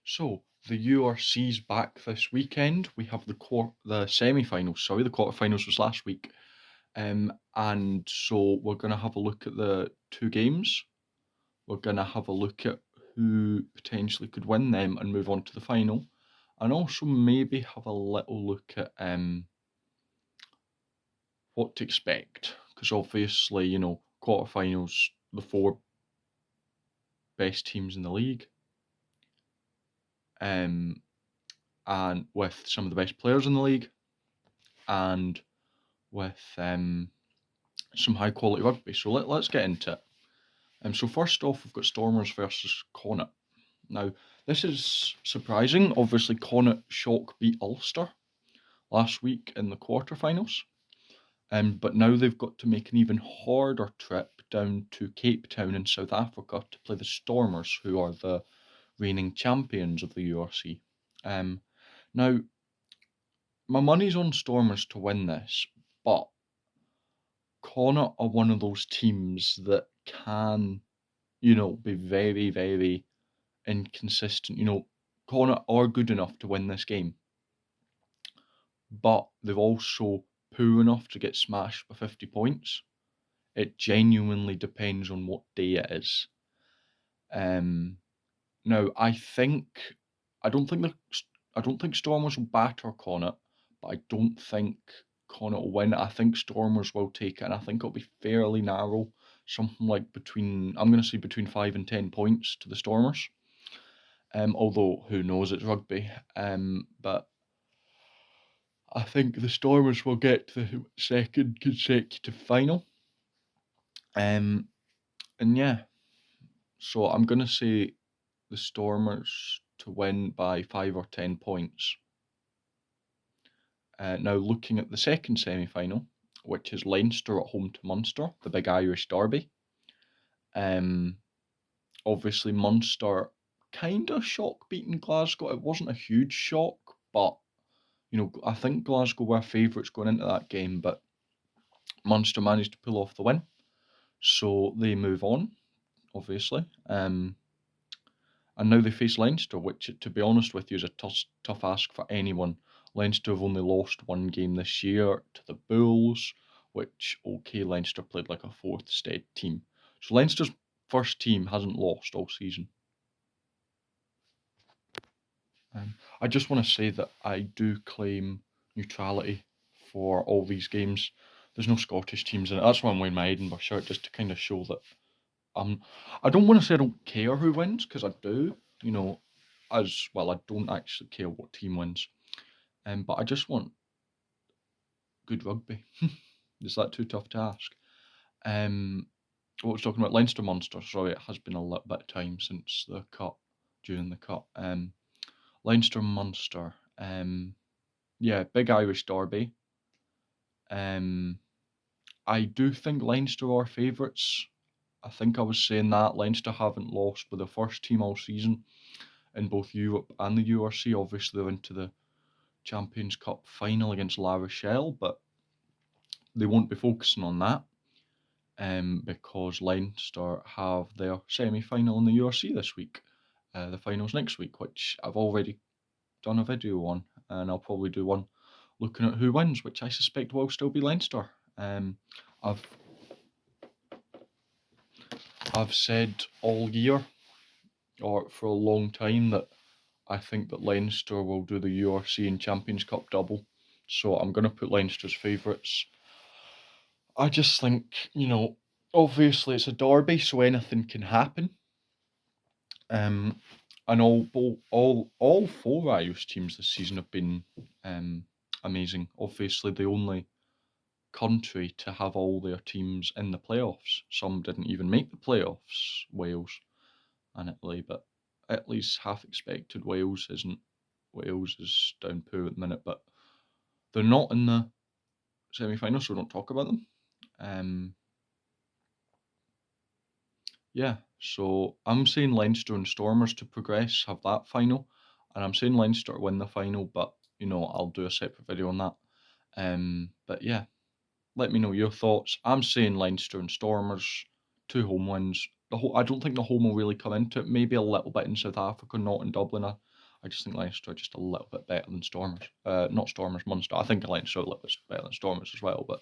So the URC's back this weekend. We have the semi-finals. Sorry, the quarterfinals was last week. And so we're gonna have a look at the two games. We're gonna have a look at who potentially could win them and move on to the final, and also maybe have a little look at what to expect. Because obviously, quarterfinals, the four best teams in the league, um, and with some of the best players in the league, and with some high quality rugby. So let's get into it. So first off, we've got Stormers versus Connacht. Now, this is surprising. Obviously, Connacht shock beat Ulster last week in the quarterfinals. But now they've got to make an even harder trip down to Cape Town in South Africa to play the Stormers, who are the reigning champions of the URC. Now, my money's on Stormers to win this, but Connacht are one of those teams that can, be very, very inconsistent. Connacht are good enough to win this game, but they're also poor enough to get smashed by 50 points. It genuinely depends on what day it is. Now, I don't think Stormers will batter Connacht, but I don't think Connacht will win. I think Stormers will take it, and I think it'll be fairly narrow, something like I'm going to say between 5 and 10 points to the Stormers. Although who knows, it's rugby. But I think the Stormers will get to the second consecutive final. And yeah, so I'm going to say the Stormers to win by 5 or 10 points. Now, looking at the second semi-final, which is Leinster at home to Munster, the big Irish derby. Obviously, Munster kind of shock beating Glasgow. It wasn't a huge shock, but I think Glasgow were favourites going into that game, but Munster managed to pull off the win, so they move on, obviously. And now they face Leinster, which, to be honest with you, is a tough ask for anyone. Leinster have only lost one game this year to the Bulls, which, Leinster played like a fourth state team. So Leinster's first team hasn't lost all season. I just want to say that I do claim neutrality for all these games. There's no Scottish teams in it. That's why I'm wearing my Edinburgh shirt, just to kind of show that I don't want to say I don't care who wins, because I do, as well. I don't actually care what team wins, but I just want good rugby. Is that too tough to ask? What was talking about Leinster Munster? Sorry, it has been a little bit of time since the cut, during the cut. Leinster Munster. Yeah, big Irish derby. I do think Leinster are favourites. I think I was saying that Leinster haven't lost with the first team all season in both Europe and the URC. Obviously, they're into the Champions Cup final against La Rochelle, but they won't be focusing on that because Leinster have their semi-final in the URC this week. The finals next week, which I've already done a video on, and I'll probably do one looking at who wins, which I suspect will still be Leinster. I've said all year, or for a long time, that I think that Leinster will do the URC and Champions Cup double. So I'm going to put Leinster as favourites. I just think, obviously it's a derby, so anything can happen. And all four Irish teams this season have been amazing. Obviously, the only country to have all their teams in the playoffs. Some didn't even make the playoffs, Wales and Italy, but at least half expected. Wales is down poor at the minute, but they're not in the semi-final, so don't talk about them. Yeah, so I'm saying Leinster and Stormers to progress, have that final, and I'm saying Leinster to win the final, but I'll do a separate video on that. But yeah, let me know your thoughts. I'm saying Leinster and Stormers, 2 home wins. I don't think the home will really come into it. Maybe a little bit in South Africa, not in Dublin. I just think Leinster are just a little bit better than Stormers. Not Stormers, Munster. I think Leinster are a little bit better than Stormers as well, but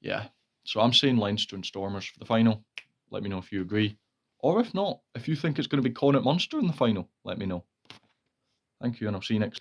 yeah. So I'm saying Leinster and Stormers for the final. Let me know if you agree. Or if not, if you think it's going to be Connacht Munster in the final, let me know. Thank you, and I'll see you next time.